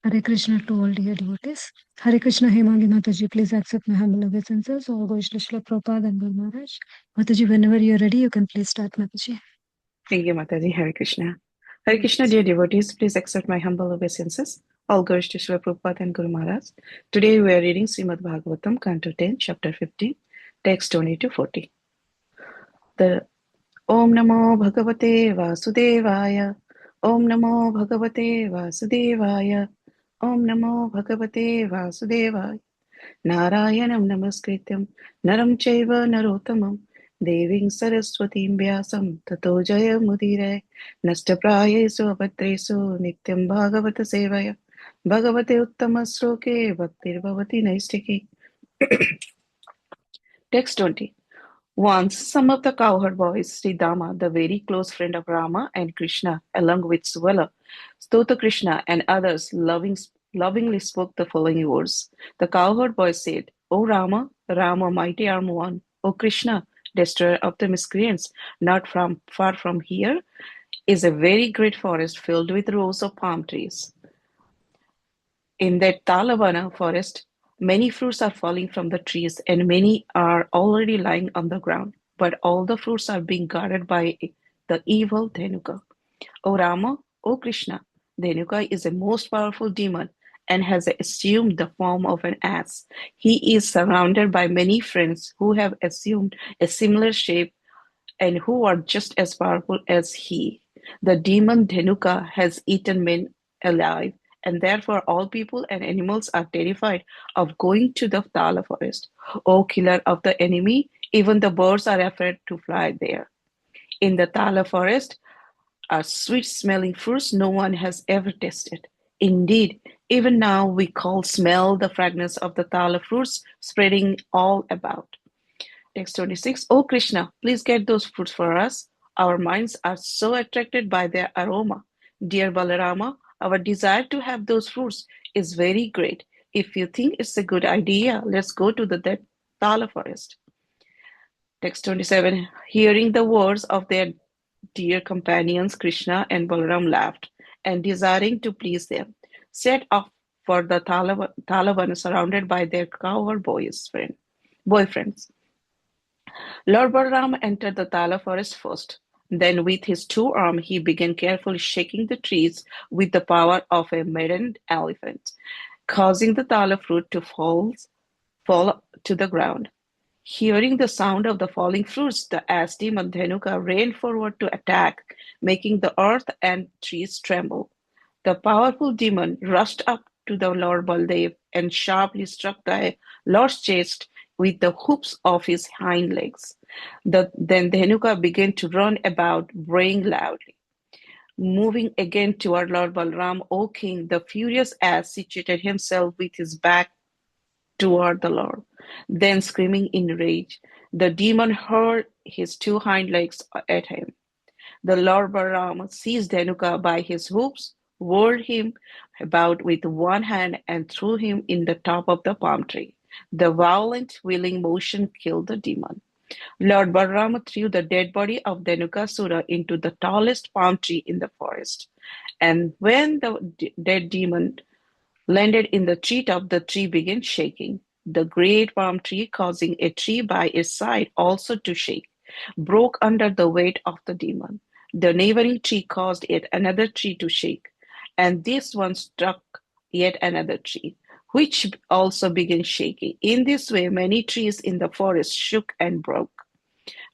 Hare Krishna to all dear devotees. Hare Krishna, Hemangi Mataji, please accept my humble obeisances. All go Srila Prabhupada and Guru Maharaj. Mataji, whenever you're ready, you can please start, Mataji. Thank you, Mataji. Hare Krishna. Hare Krishna, dear devotees, please accept my humble obeisances. All glories to Srila Prabhupada and Guru Maharaj. Today we are reading Srimad Bhagavatam, Canto 10, Chapter 15, text 20 to 40. The Om Namo Bhagavate Vasudevaya. Om Namo Bhagavate Vasudevaya. Om Namo Bhagavate Vasudevaya. Narayanam Namaskrityam Naram Chaiva Narottamam Deving Saraswatim Vyasam Tato Jaya Mudire Nashtaprayesu Abhatresu Nityam Bhagavata Sevaya Bhagavate Uttama Sloke Bhaktir Bhavati Naistiki. Text 20. Once some of the cowherd boys, Sridama, the very close friend of Rama and Krishna, along with Suvela, Stota Krishna, and others, lovingly spoke the following words. The cowherd boys said, O Rama, Rama, mighty armed one, O Krishna, destroyer of the miscreants, not far from here is a very great forest filled with rows of palm trees. In that Talavana forest, many fruits are falling from the trees and many are already lying on the ground, but all the fruits are being guarded by the evil Dhenuka. O Rama, O Krishna, Dhenuka is a most powerful demon and has assumed the form of an ass. He is surrounded by many friends who have assumed a similar shape and who are just as powerful as he. The demon Dhenuka has eaten men alive, and therefore all people and animals are terrified of going to the Tala forest. O killer of the enemy, even the birds are afraid to fly there. In the Tala forest are sweet-smelling fruits no one has ever tasted. Indeed, even now we smell the fragrance of the Tala fruits spreading all about. Text 26. O Krishna, please get those fruits for us. Our minds are so attracted by their aroma. Dear Balarama, our desire to have those fruits is very great. If you think it's a good idea, let's go to the Tala forest. Text 27. Hearing the words of their dear companions, Krishna and Balaram laughed, and desiring to please them, set off for the Talavana surrounded by their cowherd boyfriends. Lord Balaram entered the Tala forest first. Then with his two arms he began carefully shaking the trees with the power of a maddened elephant, causing the Tala fruit to fall to the ground. Hearing the sound of the falling fruits, the ass demon Dhenuka ran forward to attack, making the earth and trees tremble. The powerful demon rushed up to the Lord Baldev and sharply struck the Lord's chest with the hoops of his hind legs. Then Dhenuka began to run about, braying loudly. Moving again toward Lord Balram, O king, the furious ass situated himself with his back toward the Lord. Then, screaming in rage, the demon hurled his two hind legs at him. The Lord Balaram seized Dhenuka by his hooves, whirled him about with one hand, and threw him in the top of the palm tree. The violent, wheeling motion killed the demon. Lord Balaram threw the dead body of Dhenukasura into the tallest palm tree in the forest. And when the dead demon landed in the treetop, the tree began shaking. The great palm tree, causing a tree by its side also to shake, broke under the weight of the demon. The neighboring tree caused yet another tree to shake, and this one struck yet another tree, which also began shaking. In this way, many trees in the forest shook and broke.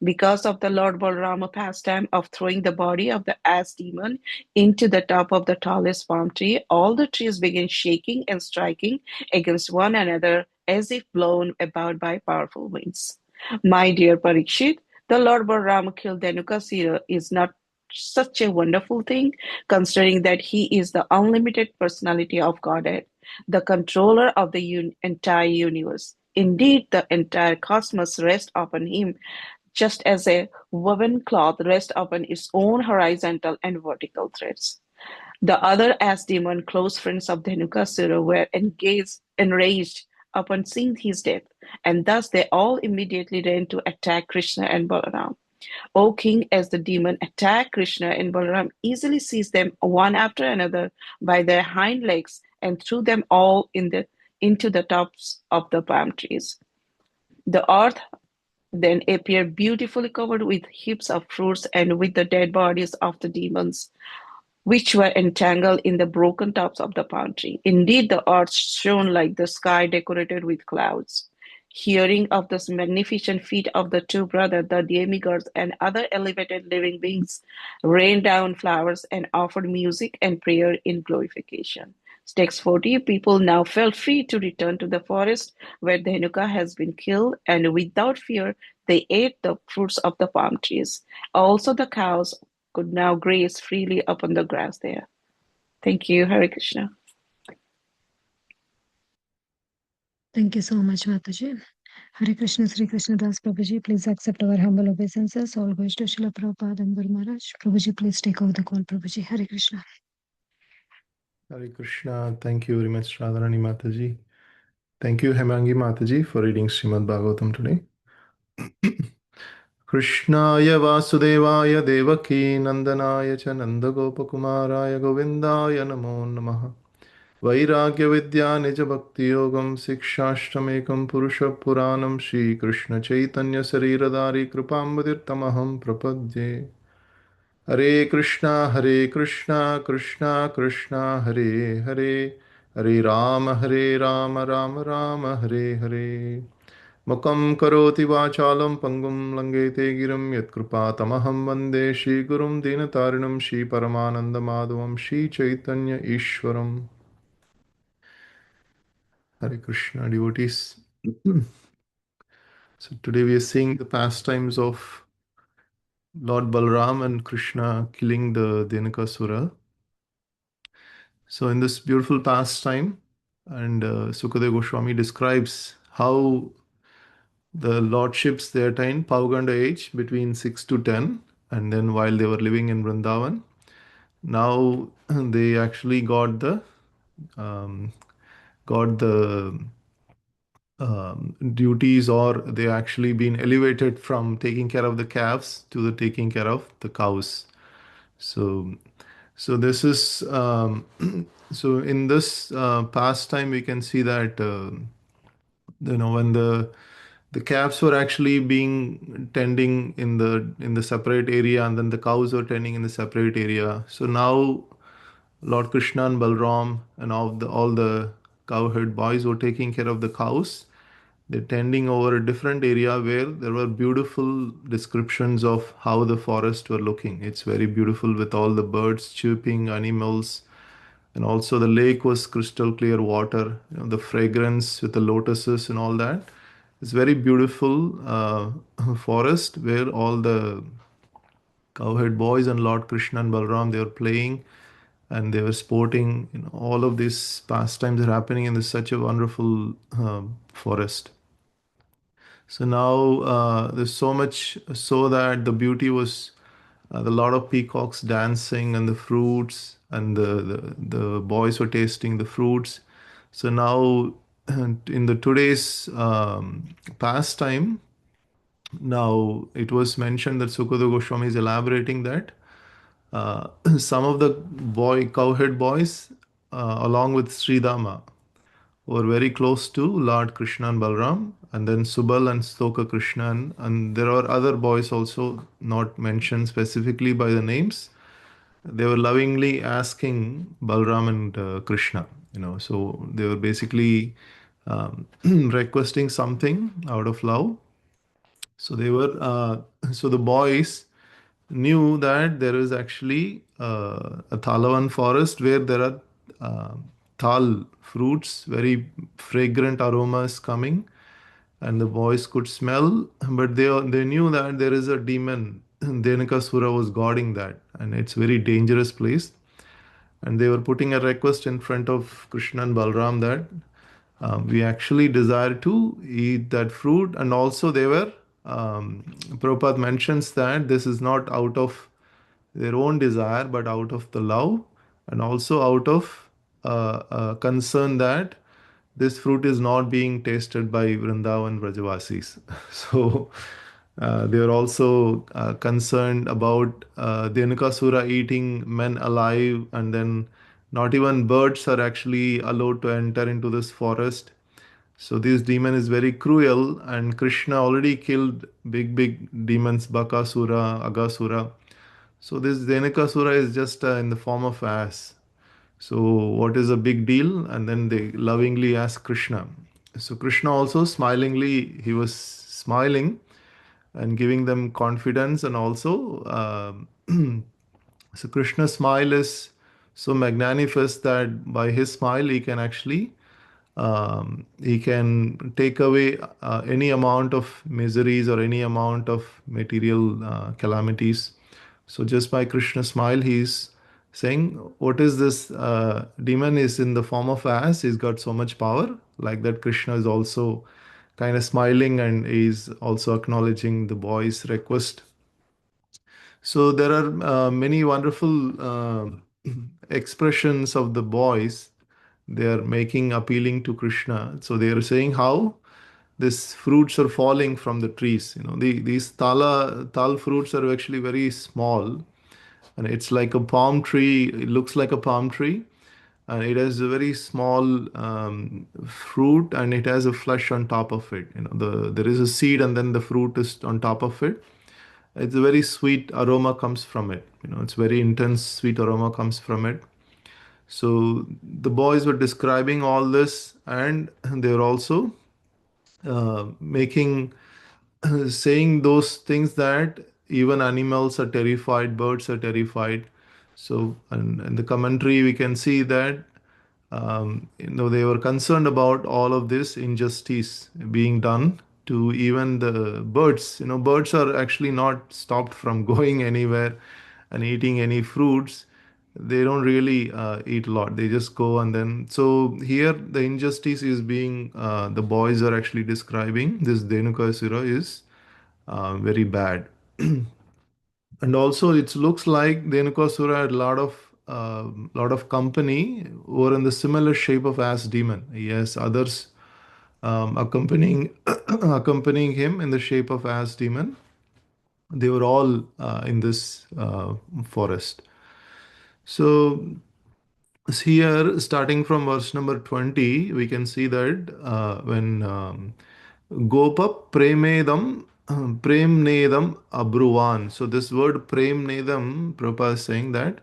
Because of the Lord Balarama pastime of throwing the body of the ass demon into the top of the tallest palm tree, all the trees began shaking and striking against one another as if blown about by powerful winds. My dear Parikshit, the Lord Balarama killed Dhenukasura is not such a wonderful thing, considering that he is the unlimited personality of Godhead, the controller of the entire universe. Indeed, the entire cosmos rests upon him, just as a woven cloth rests upon its own horizontal and vertical threads. The other ass demon, close friends of Dhenukasura, were enraged upon seeing his death, and thus they all immediately ran to attack Krishna and Balaram. O king, as the demon attacked Krishna and Balaram, easily seized them one after another by their hind legs and threw them all into the tops of the palm trees. The earth then appeared beautifully covered with heaps of fruits and with the dead bodies of the demons, which were entangled in the broken tops of the palm tree. Indeed, the earth shone like the sky decorated with clouds. Hearing of the magnificent feat of the two brothers, the demigods and other elevated living beings rained down flowers and offered music and prayer in glorification. Text 40. People now felt free to return to the forest where Dhenuka has been killed, and without fear they ate the fruits of the palm trees. Also, the cows could now graze freely upon the grass there. Thank you, Hare Krishna. Thank you so much, Mataji. Hare Krishna, Sri Krishna Das Prabhuji, please accept our humble obeisances. All goes to Srila Prabhupada and Guru Maharaj. Prabhuji, please take over the call, Prabhuji. Hare Krishna. Hare Krishna. Thank you very much, Radharani Mataji. Thank you, Hemangi Mataji, for reading Srimad Bhagavatam today. Krishnaya Vasudevaya Devaki Nandanaya Cha Nandagopakumaraya Govindaya Namo Namaha Vairagya Vidya Nija Bhakti Yogam Sikshashtamekam Purusha Puranam Shri Krishna Chaitanya Sariradari Kripambadirtamaham Prapadye Hare Krishna, Krishna Krishna, Hare Hare, Hare Rama, Rama Hare Hare. Mukam karoti vachalam pangum langete giram yatkrupa tamaham vande Shri Gurum Dinatarinam Shri Paramananda Madhavam Shri Chaitanya Ishwaram. Hare Krishna devotees. So today we are seeing the pastimes of Lord Balram and Krishna killing the Dhenukasura. So in this beautiful pastime, and Sukadeva Goswami describes how the lordships they attained Pauganda age between 6 to 10, and then while they were living in Vrindavan, now they actually um, got the duties, or they actually been elevated from taking care of the calves to the taking care of the cows. So this is so in this pastime we can see that when the calves were actually being tending in the separate area, and then the cows were tending in the separate area. So now Lord Krishna and Balram and all the cowherd boys were taking care of the cows. They're tending over a different area where there were beautiful descriptions of how the forest were looking. It's very beautiful with all the birds chirping, animals, and also the lake was crystal clear water. The fragrance with the lotuses and all that. It's very beautiful forest where all the cowherd boys and Lord Krishna and Balram they were playing and they were sporting. All of these pastimes are happening in such a wonderful forest. So now there's so much so that the beauty was the lot of peacocks dancing and the fruits, and the boys were tasting the fruits. So now in the today's pastime, now it was mentioned that Sukadeva Goswami is elaborating that some of the cowherd boys along with Sridama were very close to Lord Krishna and Balram, and then Subal and Stoka Krishna, and there are other boys also not mentioned specifically by the names. They were lovingly asking Balram and Krishna, so they were basically requesting something out of love. So they were, so the boys knew that there is actually a Thalavan forest where there are thal fruits, very fragrant aromas coming, and the boys could smell, but they knew that there is a demon. Dhenukasura was guarding that, and it's very dangerous place. And they were putting a request in front of Krishna and Balram that we actually desire to eat that fruit. And also they were, Prabhupada mentions that this is not out of their own desire, but out of the love, and also out of concern that this fruit is not being tasted by Vrindavan Vrajavasis. So They are also concerned about Dhenukasura eating men alive, and then not even birds are actually allowed to enter into this forest. So this demon is very cruel, and Krishna already killed big demons, Bakasura, Agasura. So this Dhenukasura is just in the form of ass. So what is a big deal? And then they lovingly ask Krishna. So Krishna also smilingly, he was smiling and giving them confidence, and also so Krishna's smile is so magnanimous that by his smile he can take away any amount of miseries or any amount of material calamities. So just by Krishna's smile, he's saying, "What is this demon? Is in the form of ass. He's got so much power." Like that, Krishna is also kind of smiling, and is also acknowledging the boy's request. So there are many wonderful expressions of the boys. They are making appealing to Krishna. So they are saying how these fruits are falling from the trees. These tal fruits are actually very small, and it's like a palm tree. It looks like a palm tree, and it has a very small fruit, and it has a flesh on top of it. There is a seed, and then the fruit is on top of it. It's a very sweet aroma comes from it. It's very intense sweet aroma comes from it. So the boys were describing all this, and they were also making saying those things that even animals are terrified, birds are terrified. So, and in the commentary, we can see that they were concerned about all of this injustice being done to even the birds. Birds are actually not stopped from going anywhere and eating any fruits. They don't really eat a lot. They just go, and then so here the injustice is being the boys are actually describing this Dhenukasura is very bad. And also it looks like Dhenukasura had a lot of company who are in the similar shape of as demon. He has others accompanying accompanying him in the shape of as demon. They were all in this forest. So here, starting from verse number 20, we can see that when Gopa Premedam Premnedam Abruvan. So this word Premnedam, Prabhupada is saying that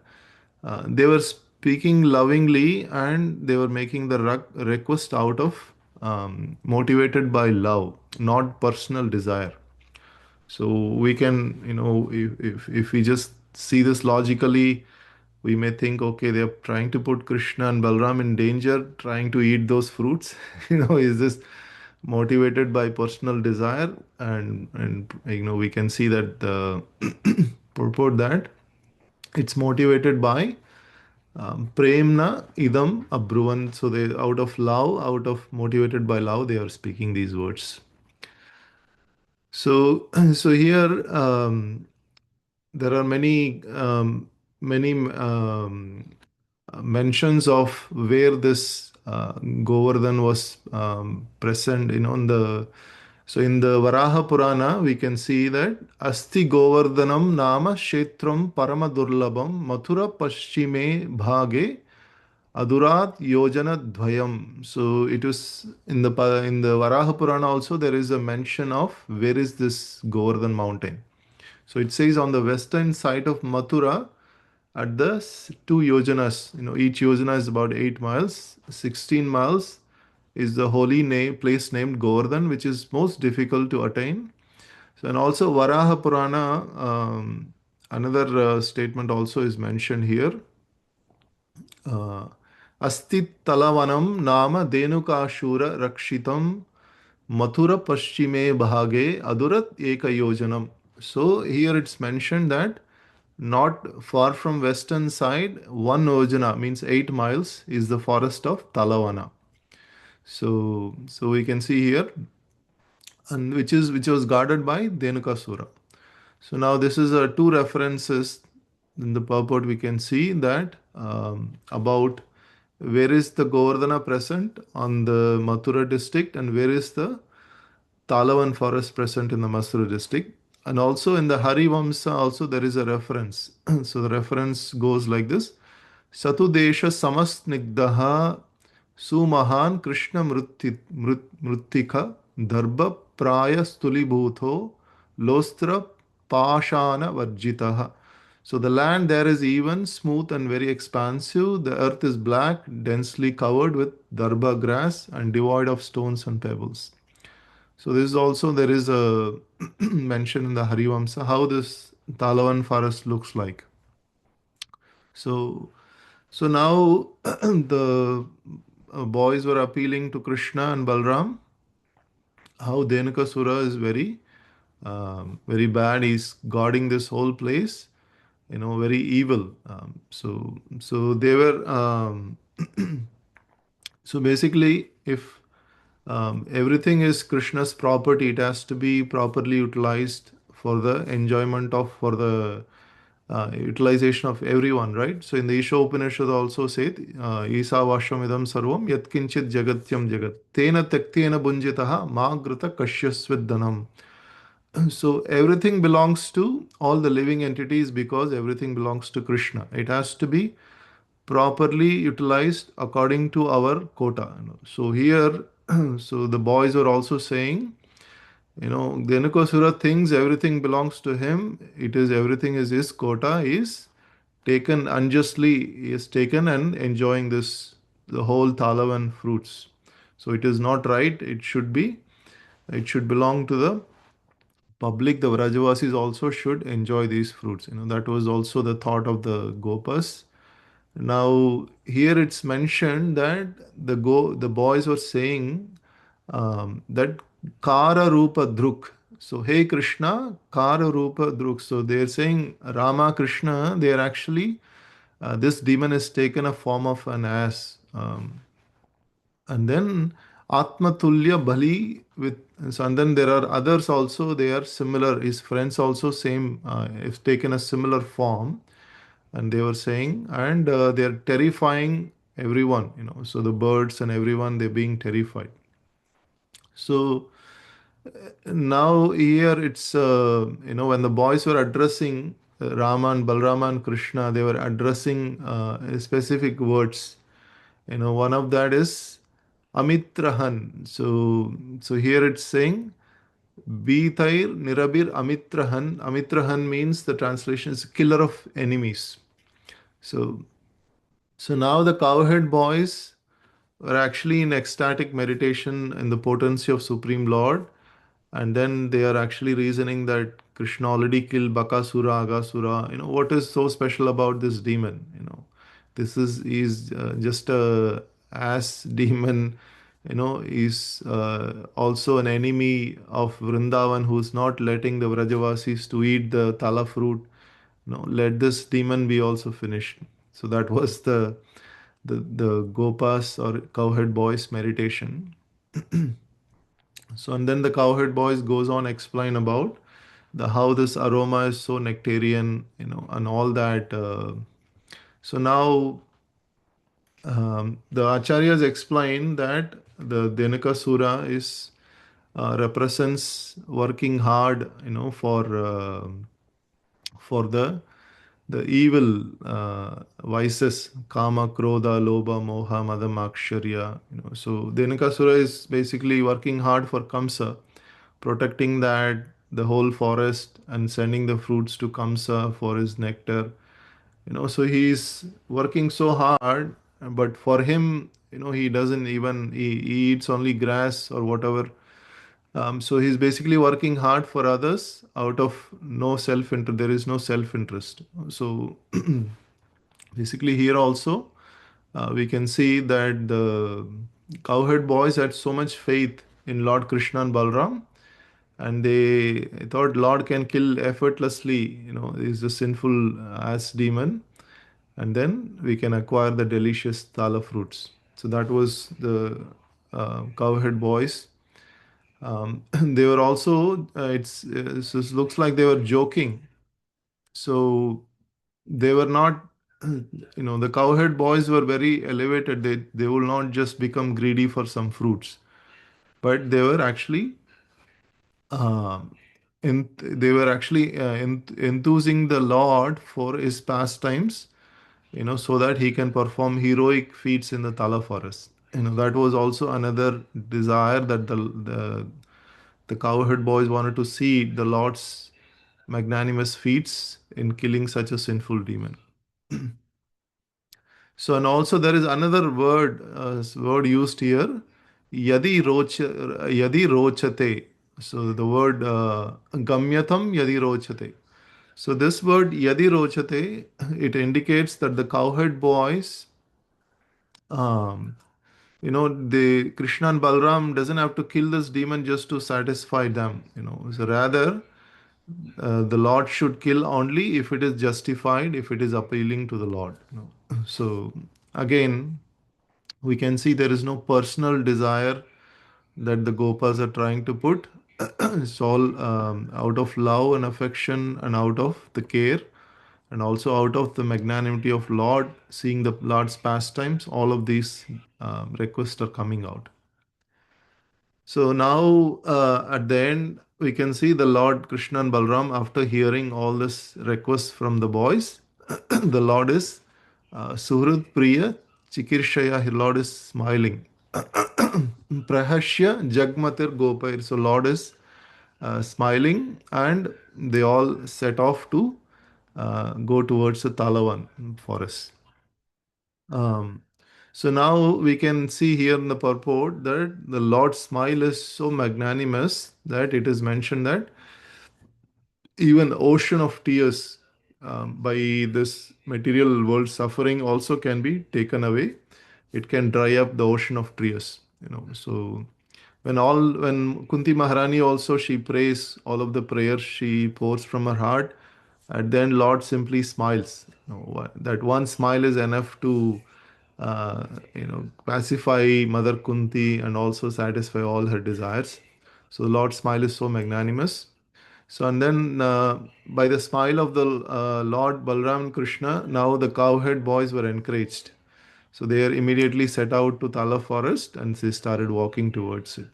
they were speaking lovingly, and they were making the request out of motivated by love, not personal desire. So we can, if we just see this logically, we may think, okay, they're trying to put Krishna and Balram in danger, trying to eat those fruits. Is this motivated by personal desire? And we can see that the purport that it's motivated by premna idam abruvan. So they out of love, out of motivated by love, they are speaking these words. So so here there are many mentions of where this Govardhan was present. In the so in the Varaha Purana, we can see that Asti Govardhanam Nama Kshetram Parama Durlabam Mathura Paschime Bhage Adurat Yojana Dvayam. So it is in the Varaha Purana also there is a mention of where is this Govardhan mountain. So it says on the western side of Mathura at the two yojanas. Each yojana is about 8 miles. 16 miles is the holy place named Govardhan, which is most difficult to attain. So, and also Varaha Purana, another statement also is mentioned here. Asti Talavanam Nama Denukashura Rakshitam Mathura Paschime Bhage Adurat Eka Yojanam. So here it's mentioned that not far from western side, one yojana means 8 miles is the forest of Talavana. So we can see here, and which was guarded by Dhenukasura. So now this is two references in the purport. We can see that about where is the Govardhana present on the Mathura district, and where is the Talavan forest present in the Mathura district. And also in the Hari Vamsa also there is a reference. So the reference goes like this. Satudesha samasnigdaha sumahan Krishna mrittika darbha praya stulibhutho lostra pashana varjitaha. So the land there is even, smooth and very expansive. The earth is black, densely covered with darbha grass and devoid of stones and pebbles. So this is also, there is a mention in the Harivamsa how this Talavan forest looks like. So so now the boys were appealing to Krishna and Balram how Denukasura is very bad. He's guarding this whole place, very evil. So they were so basically, if everything is Krishna's property, it has to be properly utilized for the enjoyment of, for the utilization of everyone, right? So in the Isha Upanishad also said, Isa Vashwamidam Sarvam Yatkinchit Jagatyam Jagat Tena Taktena Bunjitaha Magrata Kashyasviddanam. So everything belongs to all the living entities because everything belongs to Krishna. It has to be properly utilized according to our quota. So here, so the boys are also saying, Dhenukasura thinks everything belongs to him. It is, everything is his quota, is taken unjustly, he is taken and enjoying this, the whole Talavan fruits. So it is not right. It should belong to the public. The Vrajavasis also should enjoy these fruits. That was also the thought of the Gopas. Now here it's mentioned that the boys were saying that Kara Rupa Druk. So hey Krishna, Kara Rupa Druk. So they're saying Rama Krishna. They are actually, this demon has taken a form of an ass. And then Atmatulya Bali with, so, and then there are others also, they are similar. His friends also same, have taken a similar form, and they were saying, and they are terrifying everyone. So the birds and everyone, they're being terrified. So now here it's, when the boys were addressing Rama and Balrama and Krishna, they were addressing specific words. One of that is Amitrahan. So here it's saying Bitair Nirabir Amitrahan. Amitrahan means, the translation is killer of enemies. So so now the cowhead boys were actually in ecstatic meditation in the potency of Supreme Lord, and then they are actually reasoning that Krishna already killed Bakasura, Agasura. What is so special about this demon? This is, he's just a ass demon. He's also an enemy of Vrindavan, who's not letting the Vrajavasis to eat the tala fruit. Let this demon be also finished. So that was the Gopas or cowhead boys meditation. So and then the cowhead boys goes on explain about the how this aroma is so nectarian, and all that. So now the acharyas explain that the Denaka Sura is represents working hard, for the evil vices, kama, krodha, lobha, moha, madam, aksharya. So Denakasura is basically working hard for Kamsa, protecting that the whole forest and sending the fruits to Kamsa for his nectar. So he's working so hard, but for him, he doesn't even, he eats only grass or whatever. So he's basically working hard for others out of no self interest. There is no self interest. So basically, here also we can see that the cowherd boys had so much faith in Lord Krishna and Balram, and they thought Lord can kill effortlessly. He's a sinful ass demon, and then we can acquire the delicious thala fruits. So that was the cowherd boys. They were also, it looks like they were joking. So they were not, the cowherd boys were very elevated. They will not just become greedy for some fruits, but they were actually, uh, they were actually enthusing the Lord for his pastimes, so that he can perform heroic feats in the Tala forest. That was also another desire that the cowherd boys wanted to see the Lord's magnanimous feats in killing such a sinful demon. So, and also there is another word used here, yadi rochate. So the word gamyatam yadi rochate. So this word yadi rochate, it indicates that the cowherd boys, um, the Krishna and Balram doesn't have to kill this demon just to satisfy them. So rather, the Lord should kill only if it is justified, if it is appealing to the Lord. So again, we can see there is no personal desire that the Gopas are trying to put. It's all out of love and affection and out of the care and also out of the magnanimity of Lord, seeing the Lord's pastimes. All of these requests are coming out. So now at the end, we can see the Lord Krishna and Balram, after hearing all this requests from the boys, the Lord is Suhrud Priya Chikirshaya, Lord is smiling. Prahashya Jagmatir Gopair. So Lord is smiling, and they all set off to go towards the Talavan forest. Um, so now we can see here in the purport that the Lord's smile is so magnanimous that it is mentioned that even the ocean of tears, by this material world suffering, also can be taken away. It can dry up the ocean of tears. So when Kunti Maharani also, she prays all of the prayers she pours from her heart, and then Lord simply smiles. That one smile is enough to pacify Mother Kunti and also satisfy all her desires. So the Lord's smile is so magnanimous. So, and then by the smile of the Lord Balram and Krishna, now the cowherd boys were encouraged. So they are immediately set out to Tala forest and they started walking towards it.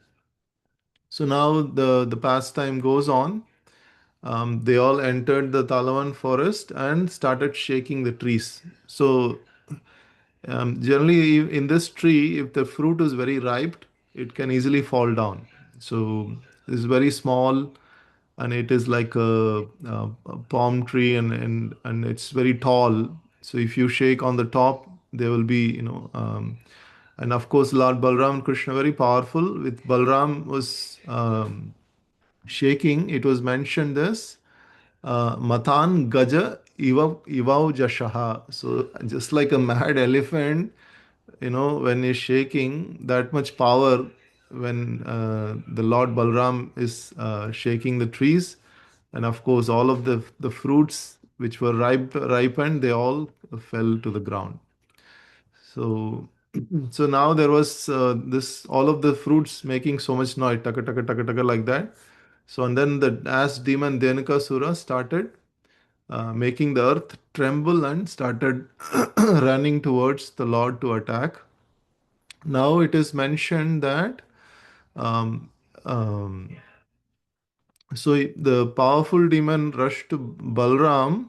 So now the pastime goes on. They all entered the Talavan forest and started shaking the trees. So generally, in this tree, if the fruit is very ripe, it can easily fall down. So it's very small, and it is like a palm tree, and it's very tall. So if you shake on the top, there will be, and of course, Lord Balram and Krishna very powerful. With Balram was shaking, it was mentioned this Matan Gaja Ivav Jashaha. So just like a mad elephant, when he's shaking, that much power when the Lord Balram is shaking the trees. And of course, all of the fruits which were ripened, they all fell to the ground. So, so now there was this all of the fruits making so much noise, taka taka taka taka like that. So and then the ass demon Denukasura started making the earth tremble and started running towards the Lord to attack. Now it is mentioned that um, um, the powerful demon rushed to Balram,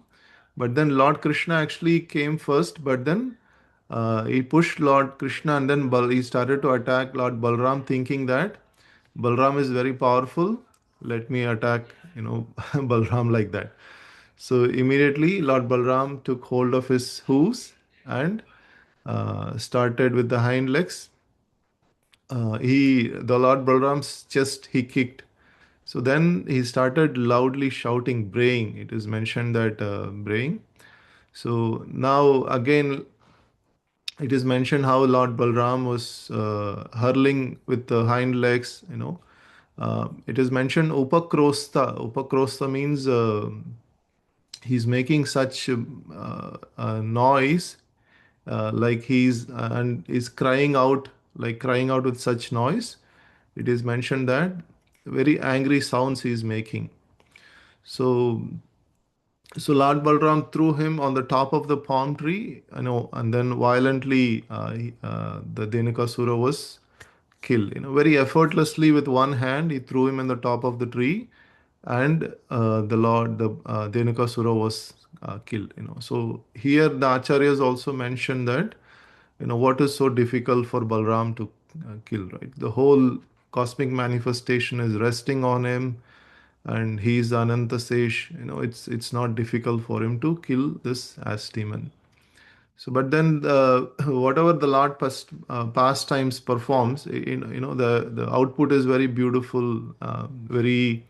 but then Lord Krishna actually came first, but then he pushed Lord Krishna, and then he started to attack Lord Balram, thinking that Balram is very powerful. Let me attack, Balram like that. So immediately Lord Balram took hold of his hooves and started with the hind legs. The Lord Balram's chest he kicked. So then he started loudly shouting, braying. It is mentioned that braying. So now again, it is mentioned how Lord Balram was hurling with the hind legs. It is mentioned upakrosta. Upakrosta means he's making such noise, like he's and is crying out, like crying out with such noise. It is mentioned that very angry sounds he is making. So, so Lord Balram threw him on the top of the palm tree, and then violently the Denukasura was killed. Very effortlessly with one hand, he threw him in the top of the tree, and the Lord, the Dhenukasura was killed. So here the acharyas also mentioned that what is so difficult for Balram to kill, right? The whole cosmic manifestation is resting on him, and he is Ananta Sesh. It's not difficult for him to kill this ass demon. So, but then whatever the Lord pastimes performs, the output is very beautiful, very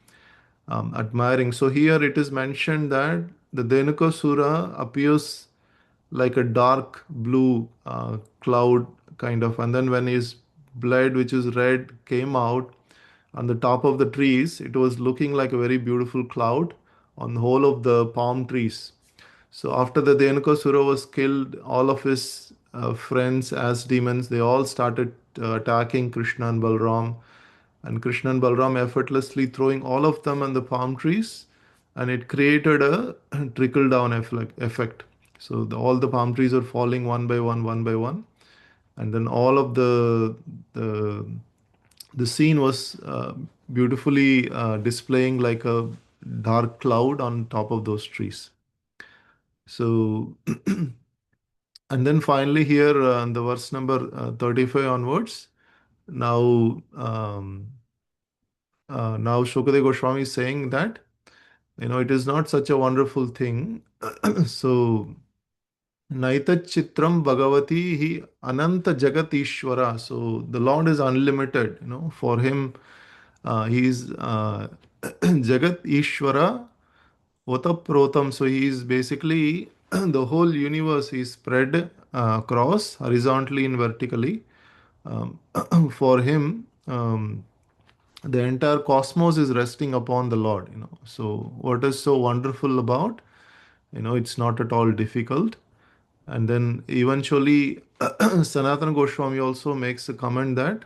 admiring. So here it is mentioned that the Dhenukasura appears like a dark blue cloud kind of, and then when his blood, which is red, came out on the top of the trees, it was looking like a very beautiful cloud on the whole of the palm trees. So after the Dhenukasura was killed, all of his friends as demons, they all started attacking Krishna and Balram, and Krishna and Balram effortlessly throwing all of them on the palm trees, and it created a trickle down effect. So all the palm trees are falling one by one, and then all of the the scene was beautifully displaying like a dark cloud on top of those trees. So, and then finally here in the verse number 35 onwards, now now Shukadeva Goswami is saying that it is not such a wonderful thing. So Naitat Chitram Bhagavati Hi Ananta Jagat Ishvara. So the Lord is unlimited. For him, he is Jagat Ishvara Otaprotam. So he is basically the whole universe is spread across horizontally and vertically. Um, for him, the entire cosmos is resting upon the Lord. So what is so wonderful about, it's not at all difficult. And then eventually, Sanatana Goswami also makes a comment that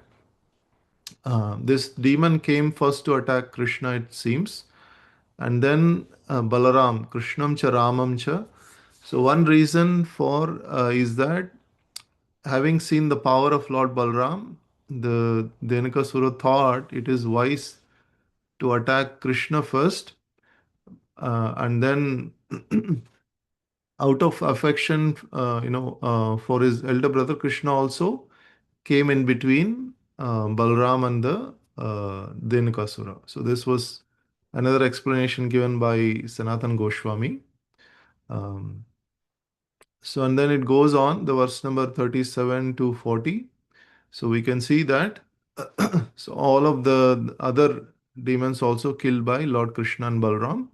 this demon came first to attack Krishna, it seems, and then Balaram, Krishnam cha Ramam cha. So one reason for is that having seen the power of Lord Balaram, the Dhenukasura thought it is wise to attack Krishna first, and then out of affection, for his elder brother Krishna also came in between Balram and the Dhenukasura. So this was another explanation given by Sanatan Goswami. Um, so and then it goes on, the verse number 37 to 40. So we can see that so all of the other demons also killed by Lord Krishna and Balram.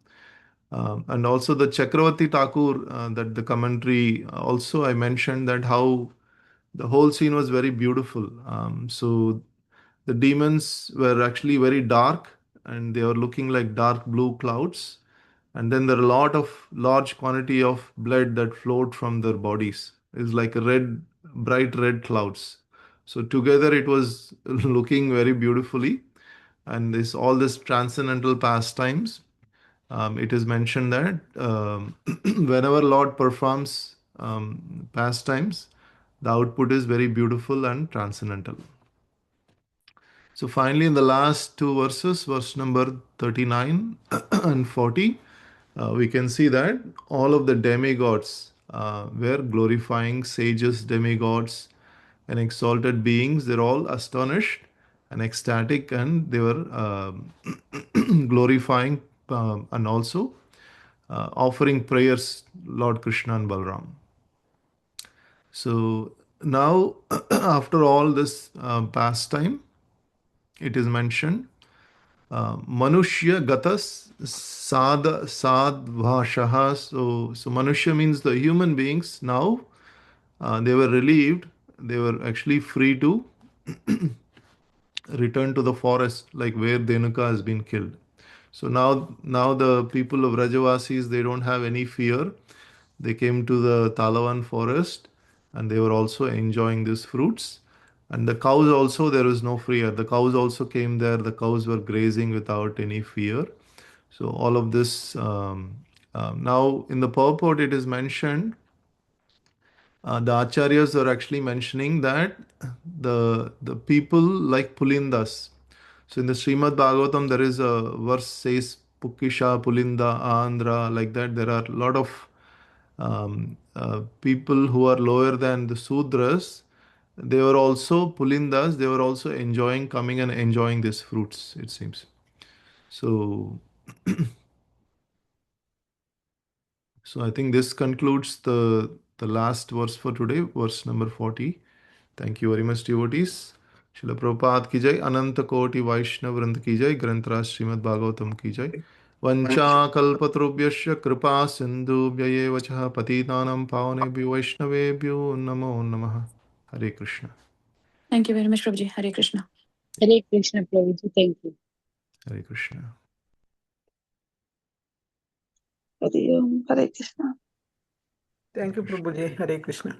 And also the Chakravarti Thakur, that the commentary also I mentioned that how the whole scene was very beautiful. So the demons were actually very dark, and they were looking like dark blue clouds. And then there are a lot of large quantity of blood that flowed from their bodies. It's like a red, bright red clouds. So together it was looking very beautifully. And this all this transcendental pastimes, it is mentioned that whenever Lord performs pastimes, the output is very beautiful and transcendental. So finally, in the last two verses, verse number 39 and 40, we can see that all of the demigods were glorifying sages, demigods, and exalted beings. They're all astonished and ecstatic, and they were glorifying and also offering prayers, Lord Krishna and Balram. So now, after all this pastime, it is mentioned Manushya Gatas Sadvashaha. So Manushya means the human beings. Now they were relieved. They were actually free to return to the forest, like where Denuka has been killed. So now the people of Rajavasis, they don't have any fear. They came to the Talavan forest, and they were also enjoying these fruits. And the cows also, there was no fear. The cows also came there. The cows were grazing without any fear. So all of this, now in the purport it is mentioned, the acharyas are actually mentioning that the people like Pulindas. So in the Srimad Bhagavatam there is a verse says Pukisha, Pulinda, Andhra, like that. There are a lot of people who are lower than the Sudras. They were also Pulindas, they were also enjoying, coming and enjoying these fruits, it seems. So, so I think this concludes the last verse for today, verse number 40. Thank you very much, devotees. Srila Prabhupada ki jai, Ananta Koti Vaishnav Vrand ki jai, Granthras Srimad Bhagavatam ki jai. Vancha kalpatrubhyasya kripa sindhu bhyaye vachaha patitanam pavanebhyo vaishnavebhyo namo namaha. Hare Krishna. Thank you very much, Prabhuji. Hare Krishna. Hare Krishna, Prabhuji. Thank you. Hare Krishna. Hare Krishna. Thank you, Prabhuji. Hare Krishna.